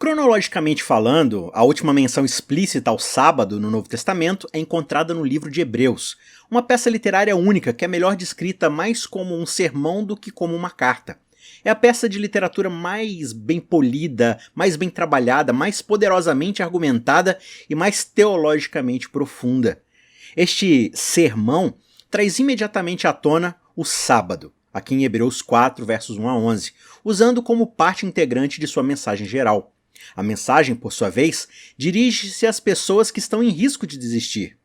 Cronologicamente falando, a última menção explícita ao sábado no Novo Testamento é encontrada no livro de Hebreus, uma peça literária única que é melhor descrita mais como um sermão do que como uma carta. É a peça de literatura mais bem polida, mais bem trabalhada, mais poderosamente argumentada e mais teologicamente profunda. Este sermão traz imediatamente à tona o sábado, aqui em Hebreus 4, versos 1 a 11, usando como parte integrante de sua mensagem geral. A mensagem, por sua vez, dirige-se às pessoas que estão em risco de desistir.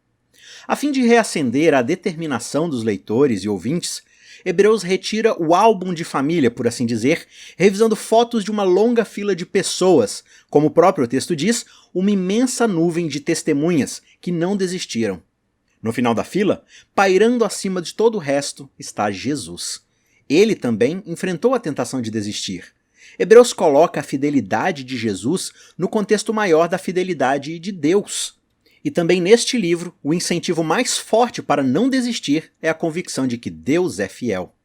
A fim de reacender a determinação dos leitores e ouvintes, Hebreus retira o álbum de família, por assim dizer, revisando fotos de uma longa fila de pessoas, como o próprio texto diz, uma imensa nuvem de testemunhas que não desistiram. No final da fila, pairando acima de todo o resto, está Jesus. Ele também enfrentou a tentação de desistir. Hebreus coloca a fidelidade de Jesus no contexto maior da fidelidade de Deus. E também neste livro, o incentivo mais forte para não desistir é a convicção de que Deus é fiel.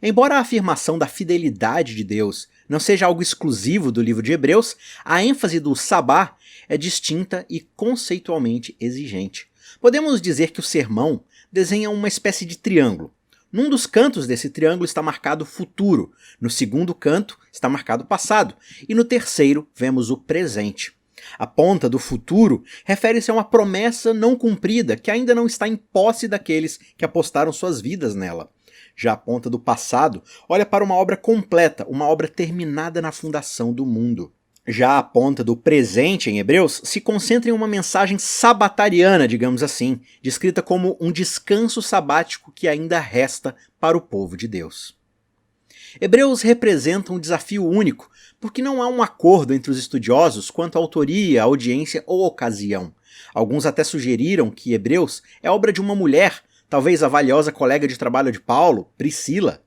Embora a afirmação da fidelidade de Deus não seja algo exclusivo do livro de Hebreus, a ênfase do sabá é distinta e conceitualmente exigente. Podemos dizer que o sermão desenha uma espécie de triângulo. Num dos cantos desse triângulo está marcado o futuro, no segundo canto está marcado o passado, e no terceiro vemos o presente. A ponta do futuro refere-se a uma promessa não cumprida que ainda não está em posse daqueles que apostaram suas vidas nela. Já a ponta do passado olha para uma obra completa, uma obra terminada na fundação do mundo. Já a ponta do presente em Hebreus se concentra em uma mensagem sabatariana, digamos assim, descrita como um descanso sabático que ainda resta para o povo de Deus. Hebreus representa um desafio único, porque não há um acordo entre os estudiosos quanto à autoria, audiência ou ocasião. Alguns até sugeriram que Hebreus é obra de uma mulher, talvez a valiosa colega de trabalho de Paulo, Priscila.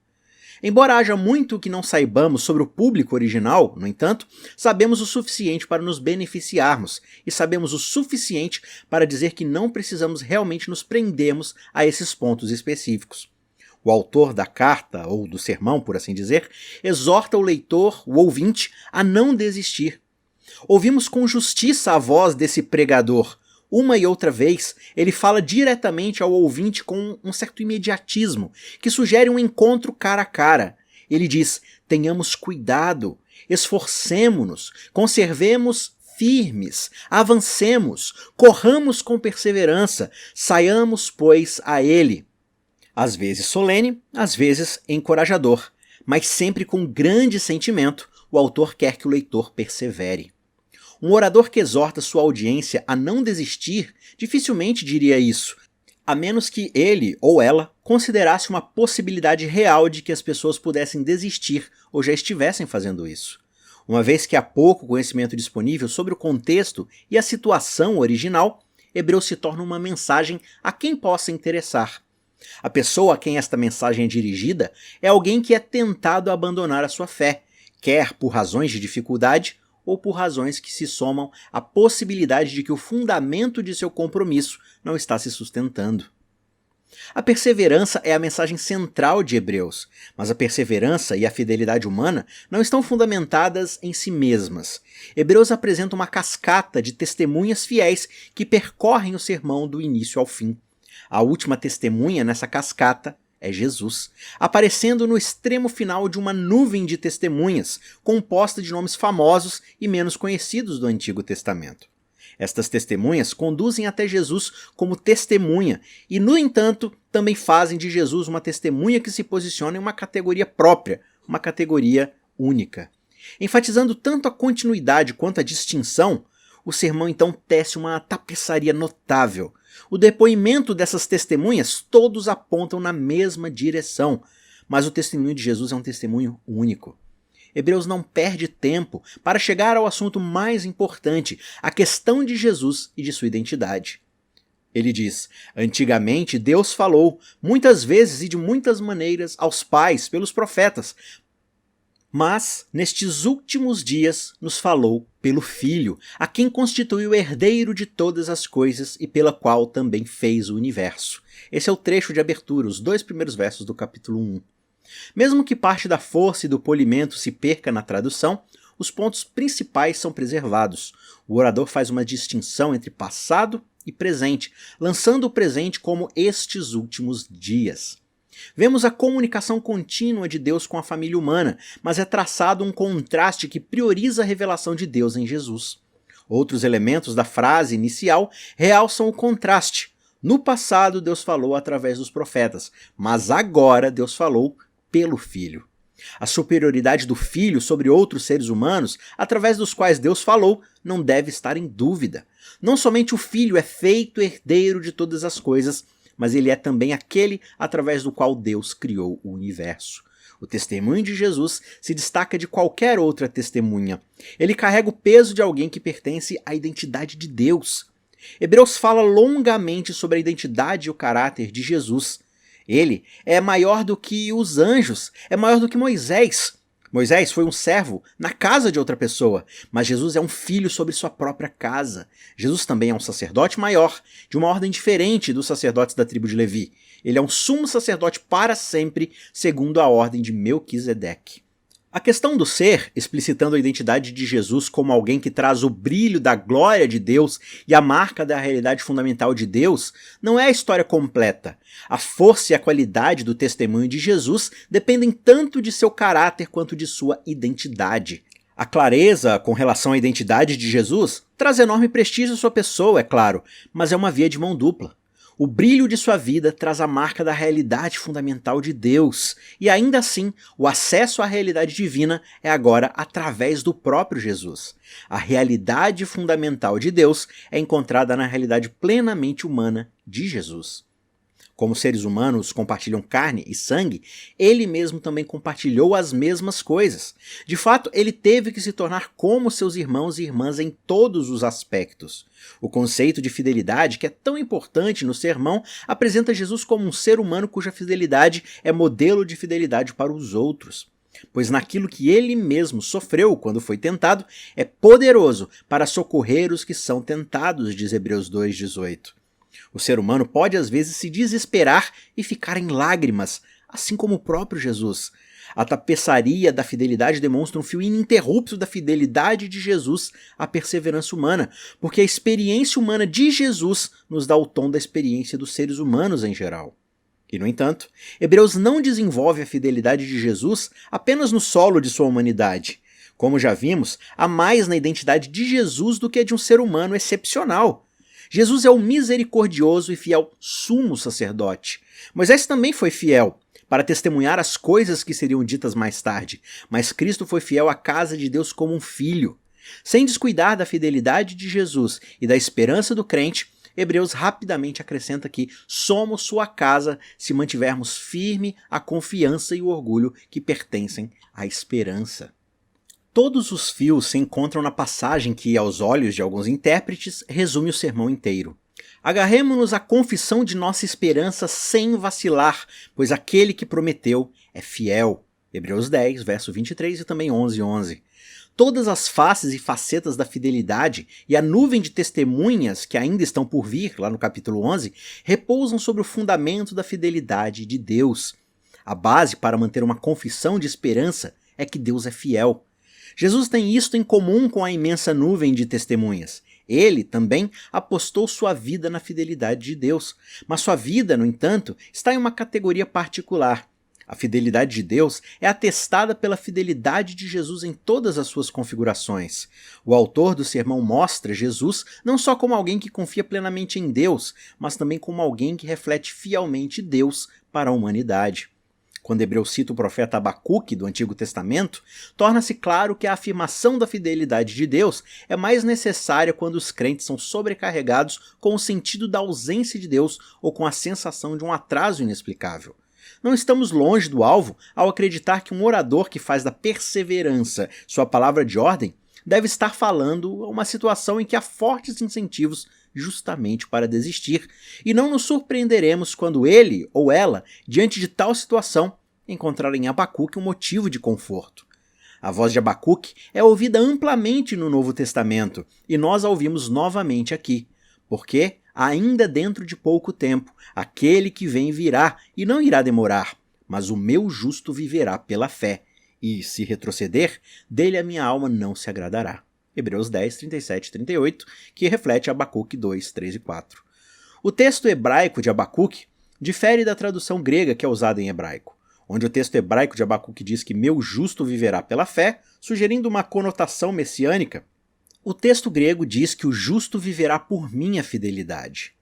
Embora haja muito que não saibamos sobre o público original, no entanto, sabemos o suficiente para nos beneficiarmos e sabemos o suficiente para dizer que não precisamos realmente nos prendermos a esses pontos específicos. O autor da carta, ou do sermão, por assim dizer, exorta o leitor, o ouvinte, a não desistir. Ouvimos com justiça a voz desse pregador. Uma e outra vez, ele fala diretamente ao ouvinte com um certo imediatismo, que sugere um encontro cara a cara. Ele diz, tenhamos cuidado, esforcemo-nos, conservemos firmes, avancemos, corramos com perseverança, saiamos, pois, a ele. Às vezes solene, às vezes encorajador, mas sempre com grande sentimento, o autor quer que o leitor persevere. Um orador que exorta sua audiência a não desistir dificilmente diria isso, a menos que ele ou ela considerasse uma possibilidade real de que as pessoas pudessem desistir ou já estivessem fazendo isso. Uma vez que há pouco conhecimento disponível sobre o contexto e a situação original, Hebreus se torna uma mensagem a quem possa interessar. A pessoa a quem esta mensagem é dirigida é alguém que é tentado a abandonar a sua fé, quer por razões de dificuldade ou por razões que se somam à possibilidade de que o fundamento de seu compromisso não está se sustentando. A perseverança é a mensagem central de Hebreus, mas a perseverança e a fidelidade humana não estão fundamentadas em si mesmas. Hebreus apresenta uma cascata de testemunhas fiéis que percorrem o sermão do início ao fim. A última testemunha nessa cascata é Jesus, aparecendo no extremo final de uma nuvem de testemunhas, composta de nomes famosos e menos conhecidos do Antigo Testamento. Estas testemunhas conduzem até Jesus como testemunha e, no entanto, também fazem de Jesus uma testemunha que se posiciona em uma categoria própria, uma categoria única. Enfatizando tanto a continuidade quanto a distinção, o sermão então tece uma tapeçaria notável. O depoimento dessas testemunhas todos apontam na mesma direção, mas o testemunho de Jesus é um testemunho único. Hebreus não perde tempo para chegar ao assunto mais importante, a questão de Jesus e de sua identidade. Ele diz, antigamente Deus falou, muitas vezes e de muitas maneiras, aos pais pelos profetas, mas, nestes últimos dias, nos falou pelo Filho, a quem constituiu herdeiro de todas as coisas e pela qual também fez o universo. Esse é o trecho de abertura, os 2 primeiros versos do capítulo 1. Mesmo que parte da força e do polimento se perca na tradução, os pontos principais são preservados. O orador faz uma distinção entre passado e presente, lançando o presente como estes últimos dias. Vemos a comunicação contínua de Deus com a família humana, mas é traçado um contraste que prioriza a revelação de Deus em Jesus. Outros elementos da frase inicial realçam o contraste. No passado, Deus falou através dos profetas, mas agora Deus falou pelo Filho. A superioridade do Filho sobre outros seres humanos, através dos quais Deus falou, não deve estar em dúvida. Não somente o Filho é feito herdeiro de todas as coisas, mas ele é também aquele através do qual Deus criou o universo. O testemunho de Jesus se destaca de qualquer outra testemunha. Ele carrega o peso de alguém que pertence à identidade de Deus. Hebreus fala longamente sobre a identidade e o caráter de Jesus. Ele é maior do que os anjos, é maior do que Moisés. Moisés foi um servo na casa de outra pessoa, mas Jesus é um filho sobre sua própria casa. Jesus também é um sacerdote maior, de uma ordem diferente dos sacerdotes da tribo de Levi. Ele é um sumo sacerdote para sempre, segundo a ordem de Melquisedeque. A questão do ser, explicitando a identidade de Jesus como alguém que traz o brilho da glória de Deus e a marca da realidade fundamental de Deus, não é a história completa. A força e a qualidade do testemunho de Jesus dependem tanto de seu caráter quanto de sua identidade. A clareza com relação à identidade de Jesus traz enorme prestígio à sua pessoa, é claro, mas é uma via de mão dupla. O brilho de sua vida traz a marca da realidade fundamental de Deus, e ainda assim, o acesso à realidade divina é agora através do próprio Jesus. A realidade fundamental de Deus é encontrada na realidade plenamente humana de Jesus. Como seres humanos compartilham carne e sangue, ele mesmo também compartilhou as mesmas coisas. De fato, ele teve que se tornar como seus irmãos e irmãs em todos os aspectos. O conceito de fidelidade, que é tão importante no sermão, apresenta Jesus como um ser humano cuja fidelidade é modelo de fidelidade para os outros. Pois naquilo que ele mesmo sofreu quando foi tentado, é poderoso para socorrer os que são tentados, diz Hebreus 2,18. O ser humano pode às vezes se desesperar e ficar em lágrimas, assim como o próprio Jesus. A tapeçaria da fidelidade demonstra um fio ininterrupto da fidelidade de Jesus à perseverança humana, porque a experiência humana de Jesus nos dá o tom da experiência dos seres humanos em geral. E, no entanto, Hebreus não desenvolve a fidelidade de Jesus apenas no solo de sua humanidade. Como já vimos, há mais na identidade de Jesus do que a de um ser humano excepcional. Jesus é o misericordioso e fiel sumo sacerdote. Moisés também foi fiel para testemunhar as coisas que seriam ditas mais tarde, mas Cristo foi fiel à casa de Deus como um filho. Sem descuidar da fidelidade de Jesus e da esperança do crente, Hebreus rapidamente acrescenta que somos sua casa se mantivermos firme a confiança e o orgulho que pertencem à esperança. Todos os fios se encontram na passagem que, aos olhos de alguns intérpretes, resume o sermão inteiro. Agarremo-nos à confissão de nossa esperança sem vacilar, pois aquele que prometeu é fiel. Hebreus 10, verso 23 e também 11:11. Todas as faces e facetas da fidelidade e a nuvem de testemunhas que ainda estão por vir, lá no capítulo 11, repousam sobre o fundamento da fidelidade de Deus. A base para manter uma confissão de esperança é que Deus é fiel. Jesus tem isto em comum com a imensa nuvem de testemunhas. Ele também apostou sua vida na fidelidade de Deus, mas sua vida, no entanto, está em uma categoria particular. A fidelidade de Deus é atestada pela fidelidade de Jesus em todas as suas configurações. O autor do sermão mostra Jesus não só como alguém que confia plenamente em Deus, mas também como alguém que reflete fielmente Deus para a humanidade. Quando Hebreus cita o profeta Abacuque do Antigo Testamento, torna-se claro que a afirmação da fidelidade de Deus é mais necessária quando os crentes são sobrecarregados com o sentido da ausência de Deus ou com a sensação de um atraso inexplicável. Não estamos longe do alvo ao acreditar que um orador que faz da perseverança sua palavra de ordem deve estar falando a uma situação em que há fortes incentivos justamente para desistir, e não nos surpreenderemos quando ele ou ela, diante de tal situação, encontrar em Abacuque um motivo de conforto. A voz de Abacuque é ouvida amplamente no Novo Testamento, e nós a ouvimos novamente aqui, porque, ainda dentro de pouco tempo, aquele que vem virá e não irá demorar, mas o meu justo viverá pela fé, e se retroceder, dele a minha alma não se agradará. Hebreus 10, 37 e 38, que reflete Abacuque 2, 3 e 4. O texto hebraico de Abacuque difere da tradução grega que é usada em hebraico, onde o texto hebraico de Abacuque diz que meu justo viverá pela fé, sugerindo uma conotação messiânica. O texto grego diz que o justo viverá por minha fidelidade.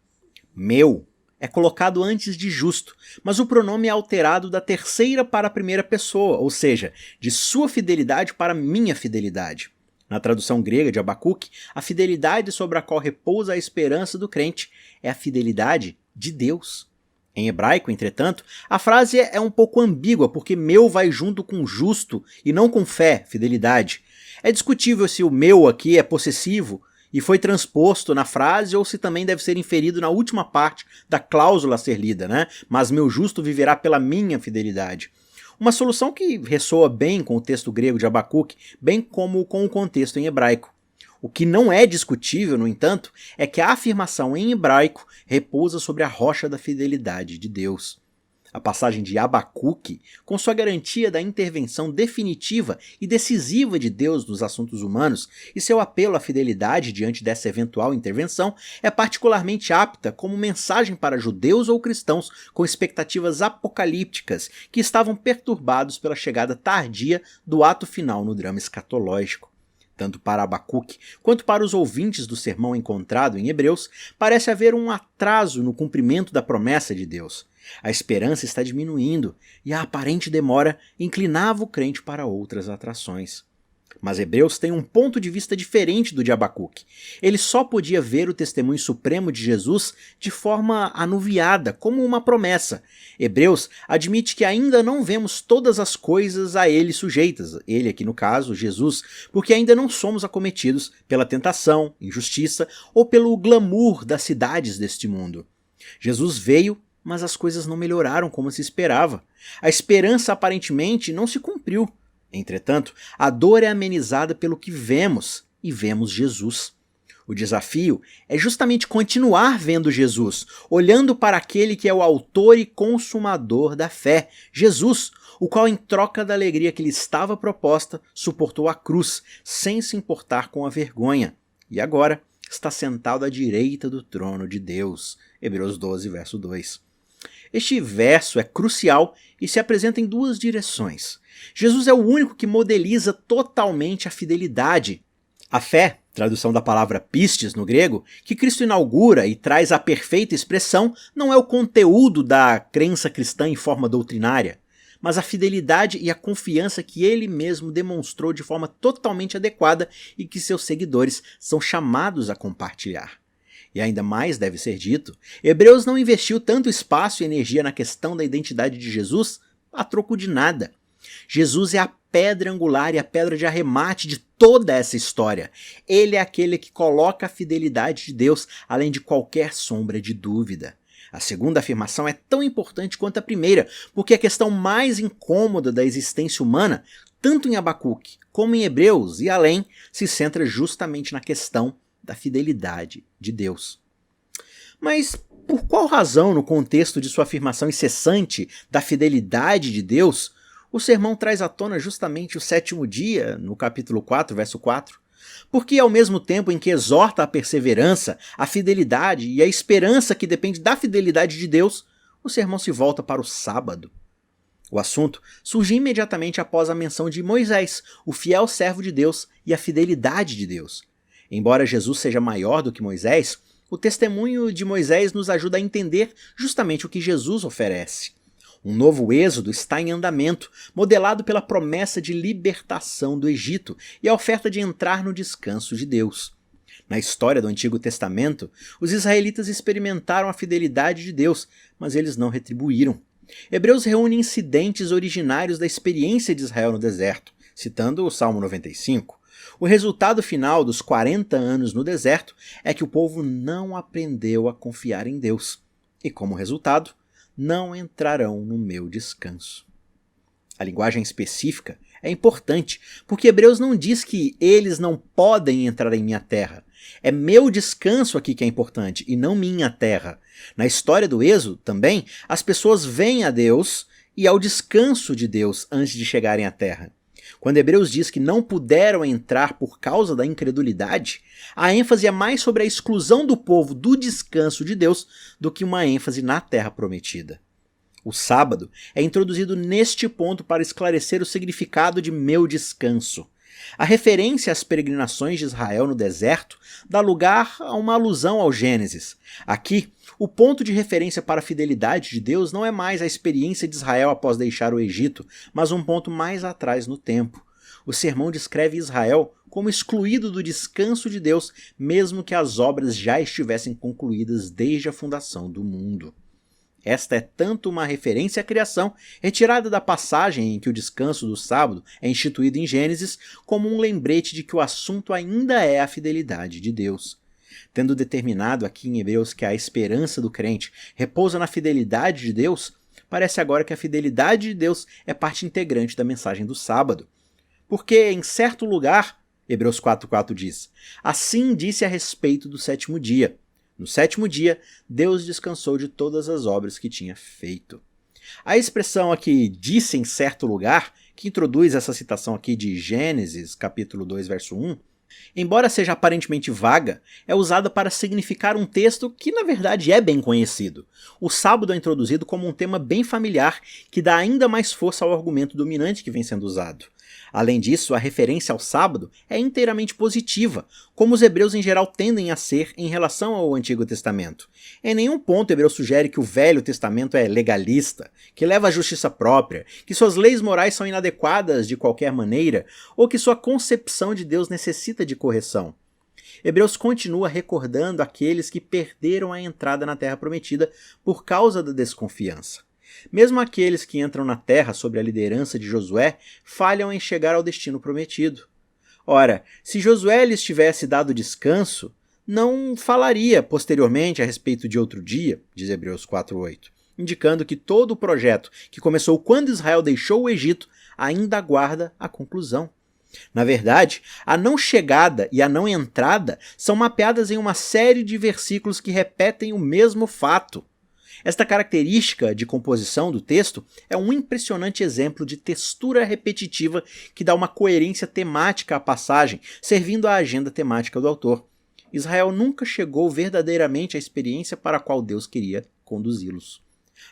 Meu é colocado antes de justo, mas o pronome é alterado da terceira para a primeira pessoa, ou seja, de sua fidelidade para minha fidelidade. Na tradução grega de Abacuque, a fidelidade sobre a qual repousa a esperança do crente é a fidelidade de Deus. Em hebraico, entretanto, a frase é um pouco ambígua, porque meu vai junto com justo e não com fé, fidelidade. É discutível se o meu aqui é possessivo e foi transposto na frase ou se também deve ser inferido na última parte da cláusula a ser lida, né? Mas meu justo viverá pela minha fidelidade. Uma solução que ressoa bem com o texto grego de Abacuque, bem como com o contexto em hebraico. O que não é discutível, no entanto, é que a afirmação em hebraico repousa sobre a rocha da fidelidade de Deus. A passagem de Abacuque, com sua garantia da intervenção definitiva e decisiva de Deus nos assuntos humanos e seu apelo à fidelidade diante dessa eventual intervenção, é particularmente apta como mensagem para judeus ou cristãos com expectativas apocalípticas que estavam perturbados pela chegada tardia do ato final no drama escatológico. Tanto para Abacuque quanto para os ouvintes do sermão encontrado em Hebreus, parece haver um atraso no cumprimento da promessa de Deus. A esperança está diminuindo e a aparente demora inclinava o crente para outras atrações. Mas Hebreus tem um ponto de vista diferente do de Abacuque. Ele só podia ver o testemunho supremo de Jesus de forma anuviada, como uma promessa. Hebreus admite que ainda não vemos todas as coisas a ele sujeitas, ele aqui no caso, Jesus, porque ainda não somos acometidos pela tentação, injustiça ou pelo glamour das cidades deste mundo. Jesus veio, mas as coisas não melhoraram como se esperava. A esperança aparentemente não se cumpriu. Entretanto, a dor é amenizada pelo que vemos, e vemos Jesus. O desafio é justamente continuar vendo Jesus, olhando para aquele que é o autor e consumador da fé, Jesus, o qual, em troca da alegria que lhe estava proposta, suportou a cruz, sem se importar com a vergonha, e agora está sentado à direita do trono de Deus. Hebreus 12, verso 2. Este verso é crucial e se apresenta em duas direções. Jesus é o único que modeliza totalmente a fidelidade. A fé, tradução da palavra pistes no grego, que Cristo inaugura e traz a perfeita expressão, não é o conteúdo da crença cristã em forma doutrinária, mas a fidelidade e a confiança que ele mesmo demonstrou de forma totalmente adequada e que seus seguidores são chamados a compartilhar. E ainda mais deve ser dito, Hebreus não investiu tanto espaço e energia na questão da identidade de Jesus a troco de nada. Jesus é a pedra angular e a pedra de arremate de toda essa história. Ele é aquele que coloca a fidelidade de Deus além de qualquer sombra de dúvida. A segunda afirmação é tão importante quanto a primeira, porque a questão mais incômoda da existência humana, tanto em Abacuque como em Hebreus e além, se centra justamente na questão da fidelidade de Deus. Mas por qual razão, no contexto de sua afirmação incessante da fidelidade de Deus, o sermão traz à tona justamente o sétimo dia, no capítulo 4, verso 4? Porque ao mesmo tempo em que exorta a perseverança, a fidelidade e a esperança que depende da fidelidade de Deus, o sermão se volta para o sábado. O assunto surge imediatamente após a menção de Moisés, o fiel servo de Deus e a fidelidade de Deus. Embora Jesus seja maior do que Moisés, o testemunho de Moisés nos ajuda a entender justamente o que Jesus oferece. Um novo êxodo está em andamento, modelado pela promessa de libertação do Egito e a oferta de entrar no descanso de Deus. Na história do Antigo Testamento, os israelitas experimentaram a fidelidade de Deus, mas eles não retribuíram. Hebreus reúne incidentes originários da experiência de Israel no deserto, citando o Salmo 95. O resultado final dos 40 anos no deserto é que o povo não aprendeu a confiar em Deus. E como resultado, não entrarão no meu descanso. A linguagem específica é importante, porque Hebreus não diz que eles não podem entrar em minha terra. É meu descanso aqui que é importante, e não minha terra. Na história do Êxodo, também, as pessoas vêm a Deus e ao descanso de Deus antes de chegarem à terra. Quando Hebreus diz que não puderam entrar por causa da incredulidade, a ênfase é mais sobre a exclusão do povo do descanso de Deus do que uma ênfase na terra prometida. O sábado é introduzido neste ponto para esclarecer o significado de meu descanso. A referência às peregrinações de Israel no deserto dá lugar a uma alusão ao Gênesis. Aqui, o ponto de referência para a fidelidade de Deus não é mais a experiência de Israel após deixar o Egito, mas um ponto mais atrás no tempo. O sermão descreve Israel como excluído do descanso de Deus, mesmo que as obras já estivessem concluídas desde a fundação do mundo. Esta é tanto uma referência à criação, retirada da passagem em que o descanso do sábado é instituído em Gênesis, como um lembrete de que o assunto ainda é a fidelidade de Deus. Tendo determinado aqui em Hebreus que a esperança do crente repousa na fidelidade de Deus, parece agora que a fidelidade de Deus é parte integrante da mensagem do sábado. Porque em certo lugar, Hebreus 4,4 diz, assim disse a respeito do sétimo dia. No sétimo dia, Deus descansou de todas as obras que tinha feito. A expressão aqui, disse em certo lugar, que introduz essa citação aqui de Gênesis, capítulo 2, verso 1, embora seja aparentemente vaga, é usada para significar um texto que na verdade é bem conhecido. O sábado é introduzido como um tema bem familiar que dá ainda mais força ao argumento dominante que vem sendo usado. Além disso, a referência ao sábado é inteiramente positiva, como os hebreus em geral tendem a ser em relação ao Antigo Testamento. Em nenhum ponto Hebreu sugere que o Velho Testamento é legalista, que leva à justiça própria, que suas leis morais são inadequadas de qualquer maneira, ou que sua concepção de Deus necessita de correção. Hebreus continua recordando aqueles que perderam a entrada na Terra Prometida por causa da desconfiança. Mesmo aqueles que entram na terra sob a liderança de Josué falham em chegar ao destino prometido. Ora, se Josué lhes tivesse dado descanso, não falaria posteriormente a respeito de outro dia, diz Hebreus 4,8, indicando que todo o projeto que começou quando Israel deixou o Egito ainda aguarda a conclusão. Na verdade, a não chegada e a não entrada são mapeadas em uma série de versículos que repetem o mesmo fato. Esta característica de composição do texto é um impressionante exemplo de textura repetitiva que dá uma coerência temática à passagem, servindo à agenda temática do autor. Israel nunca chegou verdadeiramente à experiência para a qual Deus queria conduzi-los.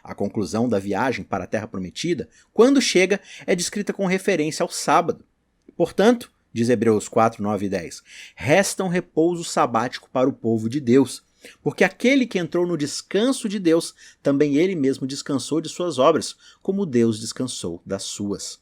A conclusão da viagem para a Terra Prometida, quando chega, é descrita com referência ao sábado. Portanto, diz Hebreus 4, 9 e 10, resta um repouso sabático para o povo de Deus. Porque aquele que entrou no descanso de Deus, também ele mesmo descansou de suas obras, como Deus descansou das suas.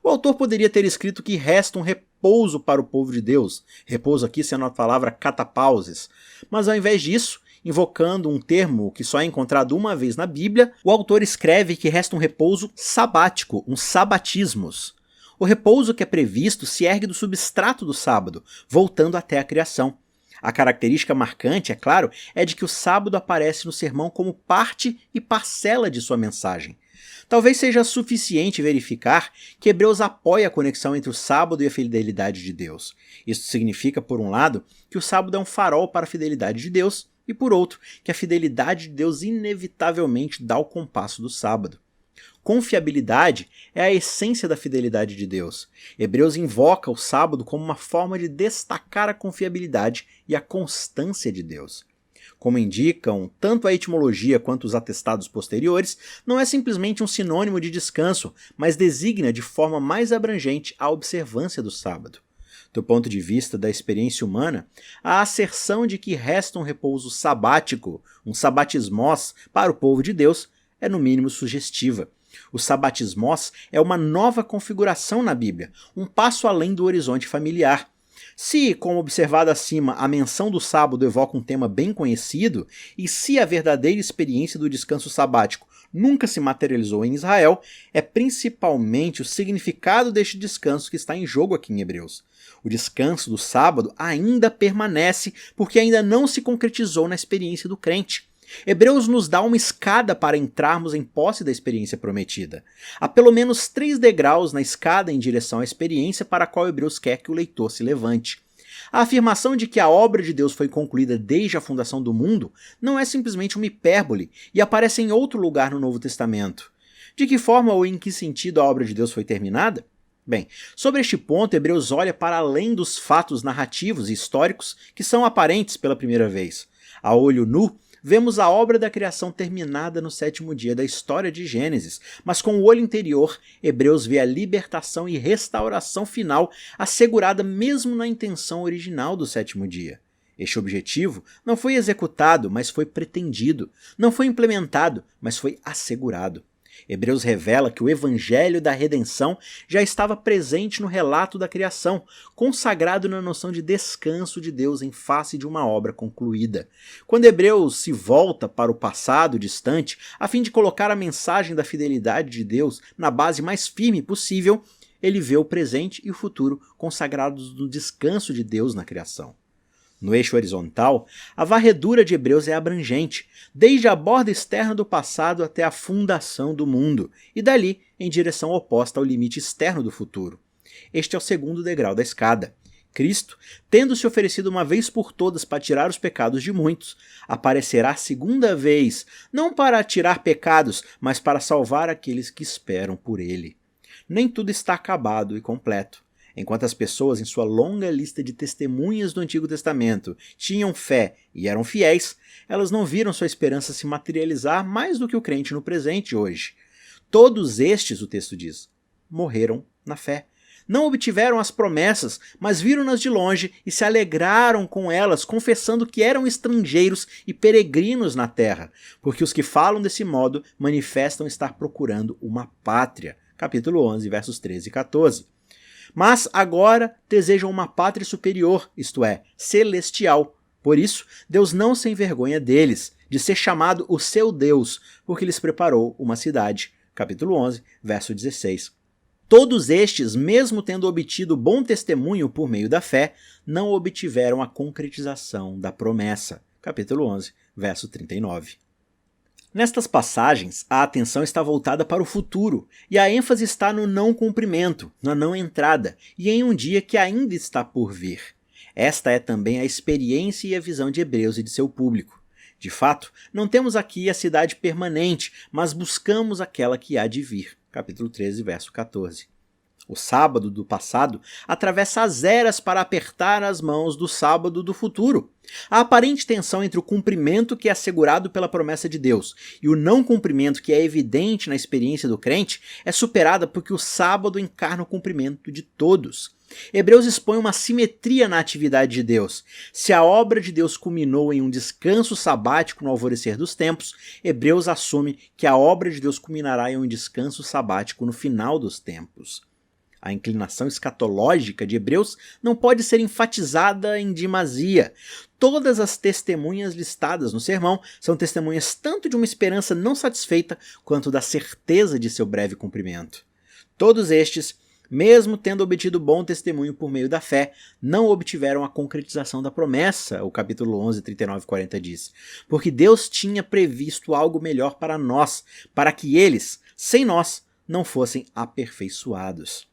O autor poderia ter escrito que resta um repouso para o povo de Deus, repouso aqui sendo a palavra catapauses, mas ao invés disso, invocando um termo que só é encontrado uma vez na Bíblia, o autor escreve que resta um repouso sabático, um sabatismos. O repouso que é previsto se ergue do substrato do sábado, voltando até a criação. A característica marcante, é claro, é de que o sábado aparece no sermão como parte e parcela de sua mensagem. Talvez seja suficiente verificar que Hebreus apoia a conexão entre o sábado e a fidelidade de Deus. Isso significa, por um lado, que o sábado é um farol para a fidelidade de Deus, e por outro, que a fidelidade de Deus inevitavelmente dá o compasso do sábado. Confiabilidade é a essência da fidelidade de Deus. Hebreus invoca o sábado como uma forma de destacar a confiabilidade e a constância de Deus. Como indicam tanto a etimologia quanto os atestados posteriores, não é simplesmente um sinônimo de descanso, mas designa de forma mais abrangente a observância do sábado. Do ponto de vista da experiência humana, a asserção de que resta um repouso sabático, um sabatismos, para o povo de Deus, é no mínimo sugestiva. O sabatismos é uma nova configuração na Bíblia, um passo além do horizonte familiar. Se, como observado acima, a menção do sábado evoca um tema bem conhecido, e se a verdadeira experiência do descanso sabático nunca se materializou em Israel, é principalmente o significado deste descanso que está em jogo aqui em Hebreus. O descanso do sábado ainda permanece porque ainda não se concretizou na experiência do crente. Hebreus nos dá uma escada para entrarmos em posse da experiência prometida. Há pelo menos 3 degraus na escada em direção à experiência para a qual Hebreus quer que o leitor se levante. A afirmação de que a obra de Deus foi concluída desde a fundação do mundo não é simplesmente uma hipérbole e aparece em outro lugar no Novo Testamento. De que forma ou em que sentido a obra de Deus foi terminada? Bem, sobre este ponto, Hebreus olha para além dos fatos narrativos e históricos que são aparentes pela primeira vez. A olho nu, vemos a obra da criação terminada no 7º dia da história de Gênesis, mas com o olho interior, Hebreus vê a libertação e restauração final assegurada mesmo na intenção original do 7º dia. Este objetivo não foi executado, mas foi pretendido. Não foi implementado, mas foi assegurado. Hebreus revela que o evangelho da redenção já estava presente no relato da criação, consagrado na noção de descanso de Deus em face de uma obra concluída. Quando Hebreus se volta para o passado distante, a fim de colocar a mensagem da fidelidade de Deus na base mais firme possível, ele vê o presente e o futuro consagrados no descanso de Deus na criação. No eixo horizontal, a varredura de Hebreus é abrangente, desde a borda externa do passado até a fundação do mundo, e dali em direção oposta ao limite externo do futuro. Este é o 2º degrau da escada. Cristo, tendo se oferecido uma vez por todas para tirar os pecados de muitos, aparecerá segunda vez, não para tirar pecados, mas para salvar aqueles que esperam por ele. Nem tudo está acabado e completo. Enquanto as pessoas em sua longa lista de testemunhas do Antigo Testamento tinham fé e eram fiéis, elas não viram sua esperança se materializar mais do que o crente no presente hoje. Todos estes, o texto diz, morreram na fé. Não obtiveram as promessas, mas viram-nas de longe e se alegraram com elas, confessando que eram estrangeiros e peregrinos na terra, porque os que falam desse modo manifestam estar procurando uma pátria. Capítulo 11, versos 13 e 14. Mas agora desejam uma pátria superior, isto é, celestial. Por isso, Deus não se envergonha deles, de ser chamado o seu Deus, porque lhes preparou uma cidade. Capítulo 11, verso 16. Todos estes, mesmo tendo obtido bom testemunho por meio da fé, não obtiveram a concretização da promessa. Capítulo 11, verso 39. Nestas passagens, a atenção está voltada para o futuro, e a ênfase está no não cumprimento, na não entrada, e em um dia que ainda está por vir. Esta é também a experiência e a visão de Hebreus e de seu público. De fato, não temos aqui a cidade permanente, mas buscamos aquela que há de vir. Capítulo 13, verso 14. O sábado do passado atravessa as eras para apertar as mãos do sábado do futuro. A aparente tensão entre o cumprimento que é assegurado pela promessa de Deus e o não cumprimento que é evidente na experiência do crente é superada porque o sábado encarna o cumprimento de todos. Hebreus expõe uma simetria na atividade de Deus. Se a obra de Deus culminou em um descanso sabático no alvorecer dos tempos, Hebreus assume que a obra de Deus culminará em um descanso sabático no final dos tempos. A inclinação escatológica de Hebreus não pode ser enfatizada em demasia. Todas as testemunhas listadas no sermão são testemunhas tanto de uma esperança não satisfeita quanto da certeza de seu breve cumprimento. Todos estes, mesmo tendo obtido bom testemunho por meio da fé, não obtiveram a concretização da promessa, o capítulo 11, 39 e 40 diz. Porque Deus tinha previsto algo melhor para nós, para que eles, sem nós, não fossem aperfeiçoados.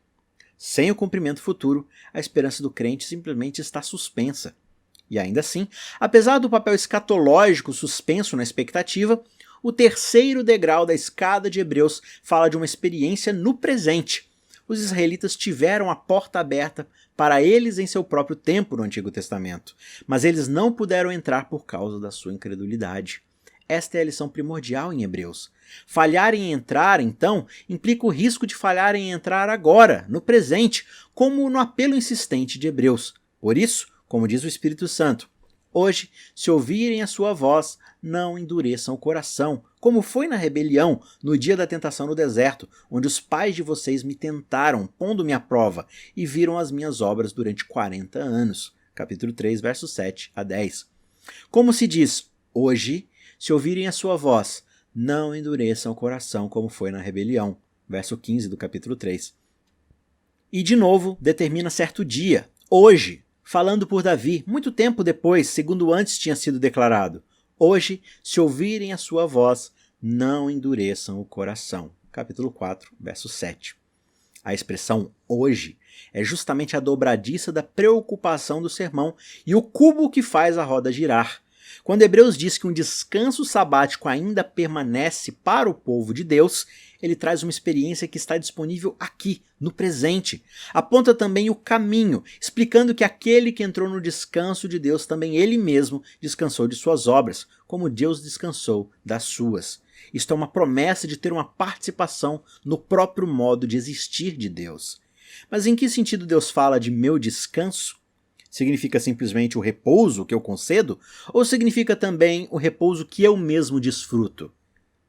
Sem o cumprimento futuro, a esperança do crente simplesmente está suspensa. E ainda assim, apesar do papel escatológico suspenso na expectativa, o 3º degrau da escada de Hebreus fala de uma experiência no presente. Os israelitas tiveram a porta aberta para eles em seu próprio tempo no Antigo Testamento, mas eles não puderam entrar por causa da sua incredulidade. Esta é a lição primordial em Hebreus. Falhar em entrar, então, implica o risco de falhar em entrar agora, no presente, como no apelo insistente de Hebreus. Por isso, como diz o Espírito Santo, hoje, se ouvirem a sua voz, não endureçam o coração, como foi na rebelião, no dia da tentação no deserto, onde os pais de vocês me tentaram, pondo-me à prova, e viram as minhas obras durante 40 anos. Capítulo 3, versos 7 a 10. Como se diz, hoje, se ouvirem a sua voz, não endureçam o coração como foi na rebelião. Verso 15 do capítulo 3. E de novo determina certo dia, hoje, falando por Davi, muito tempo depois, segundo antes tinha sido declarado. Hoje, se ouvirem a sua voz, não endureçam o coração. Capítulo 4, verso 7. A expressão hoje é justamente a dobradiça da preocupação do sermão e o cubo que faz a roda girar. Quando Hebreus diz que um descanso sabático ainda permanece para o povo de Deus, ele traz uma experiência que está disponível aqui, no presente. Aponta também o caminho, explicando que aquele que entrou no descanso de Deus também ele mesmo descansou de suas obras, como Deus descansou das suas. Isto é uma promessa de ter uma participação no próprio modo de existir de Deus. Mas em que sentido Deus fala de meu descanso? Significa simplesmente o repouso que eu concedo? Ou significa também o repouso que eu mesmo desfruto?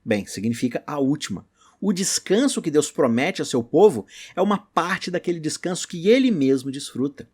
Bem, significa a última. O descanso que Deus promete a seu povo é uma parte daquele descanso que ele mesmo desfruta.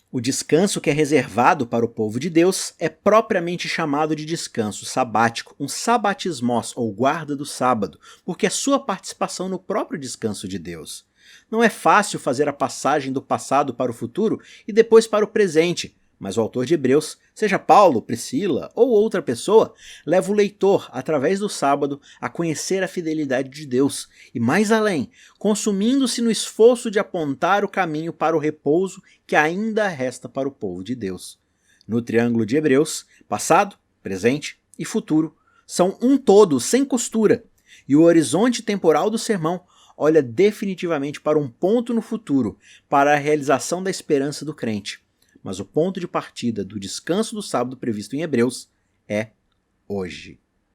O descanso que é reservado para o povo de Deus é propriamente chamado de descanso sabático, um sabatismos, ou guarda do sábado, porque é sua participação no próprio descanso de Deus. Não é fácil fazer a passagem do passado para o futuro e depois para o presente, mas o autor de Hebreus, seja Paulo, Priscila ou outra pessoa, leva o leitor, através do sábado, a conhecer a fidelidade de Deus e, mais além, consumindo-se no esforço de apontar o caminho para o repouso que ainda resta para o povo de Deus. No triângulo de Hebreus, passado, presente e futuro são um todo sem costura, e o horizonte temporal do sermão olha definitivamente para um ponto no futuro, para a realização da esperança do crente. Mas o ponto de partida do descanso do sábado previsto em Hebreus é hoje.